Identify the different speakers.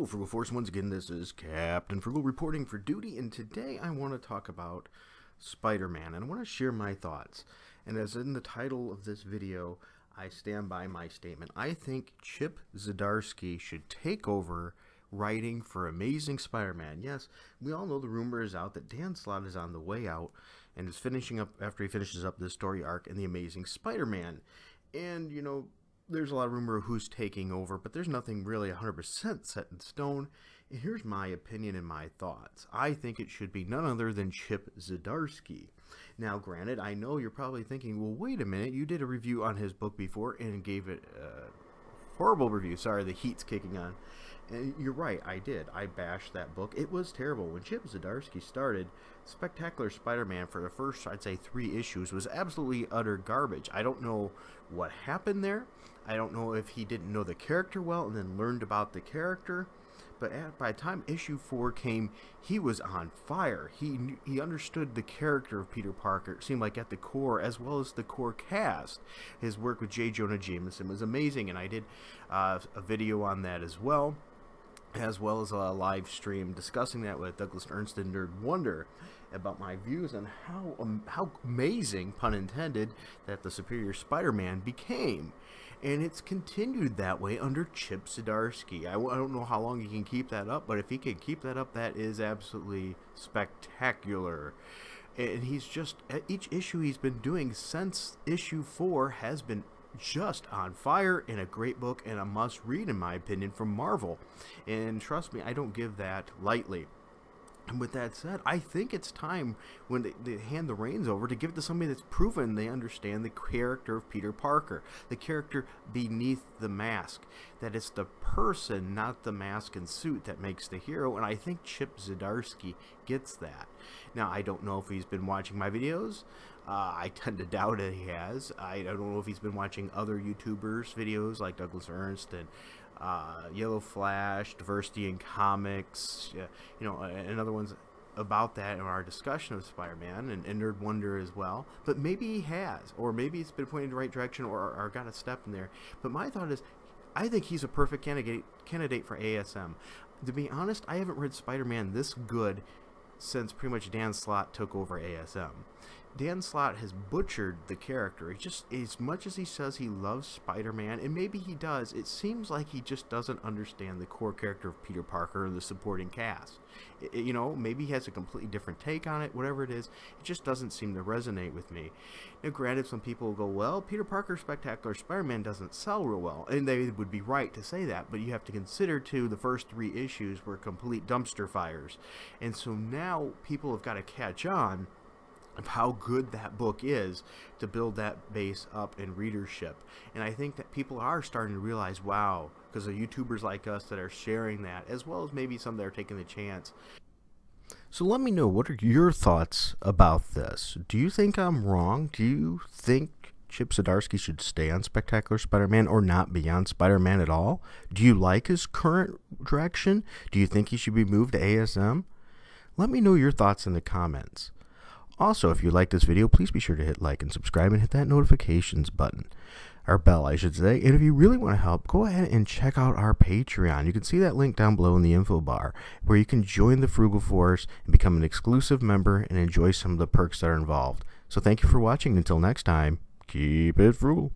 Speaker 1: Hello, Frugal Force. Once again, this is Captain Frugal reporting for duty, and today I want to talk about Spider-Man, and I want to share my thoughts. And as in the title of this video, I stand by my statement. I think Chip Zdarsky should take over writing for Amazing Spider-Man. Yes, we all know the rumor is out that Dan Slott is on the way out and is finishing up after he finishes up this story arc in the Amazing Spider-Man. And, you know, there's a lot of rumor of who's taking over, but there's nothing really 100% set in stone. And here's my opinion and my thoughts. I think it should be none other than Chip Zdarsky. Now, granted, I know you're probably thinking, well, wait a minute, you did a review on his book before and gave it a horrible review. Sorry, the heat's kicking on. And you're right, I did. I bashed that book. It was terrible. When Chip Zdarsky started, Spectacular Spider-Man for the first, I'd say, 3 issues was absolutely utter garbage. I don't know what happened there. I don't know if he didn't know the character well and then learned about the character. But by the time issue 4 came, he was on fire. He understood the character of Peter Parker. It seemed like at the core, as well as the core cast. His work with J. Jonah Jameson was amazing, and I did a video on that as well as a live stream discussing that with Douglas Ernst and Nerd Wonder about my views on how amazing, pun intended, that the Superior Spider-Man became. And it's continued that way under Chip Zdarsky. I don't know how long he can keep that up, but if he can keep that up, that is absolutely spectacular. And he's just, at each issue he's been doing since issue 4 has been just on fire, and a great book and a must read in my opinion from Marvel. And trust me, I don't give that lightly. And with that said, I think it's time when they hand the reins over to give it to somebody that's proven they understand the character of Peter Parker, the character beneath the mask, that it's the person, not the mask and suit, that makes the hero. And I think Chip Zdarsky gets that. Now, I don't know if he's been watching my videos. I tend to doubt it he has. I don't know if he's been watching other YouTubers' videos like Douglas Ernst and Yellow Flash, Diversity in Comics, you know, and other ones about that in our discussion of Spider-Man and Nerd Wonder as well. But maybe he has, or maybe it's been pointing in the right direction, or got a step in there. But my thought is, I think he's a perfect candidate for ASM. To be honest, I haven't read Spider-Man this good since pretty much Dan Slott took over ASM. Dan Slott has butchered the character. He just, as much as he says he loves Spider-Man, and maybe he does, it seems like he just doesn't understand the core character of Peter Parker or the supporting cast. You know, maybe he has a completely different take on it, whatever it is. It just doesn't seem to resonate with me. Now, granted, some people will go, well, Peter Parker Spectacular Spider-Man doesn't sell real well, and they would be right to say that, but you have to consider, too, the first 3 issues were complete dumpster fires. And so now people have got to catch on of how good that book is to build that base up in readership. And I think that people are starting to realize, wow, because of YouTubers like us that are sharing that, as well as maybe some that are taking the chance. So let me know, what are your thoughts about this? Do you think I'm wrong? Do you think Chip Zdarsky should stay on Spectacular Spider-Man or not be on Spider-Man at all? Do you like his current direction? Do you think he should be moved to ASM? Let me know your thoughts in the comments. Also, if you like this video, please be sure to hit like and subscribe and hit that notifications button, or bell I should say. And if you really want to help, go ahead and check out our Patreon. You can see that link down below in the info bar, where you can join the Frugal Force and become an exclusive member and enjoy some of the perks that are involved. So thank you for watching. Until next time, keep it frugal.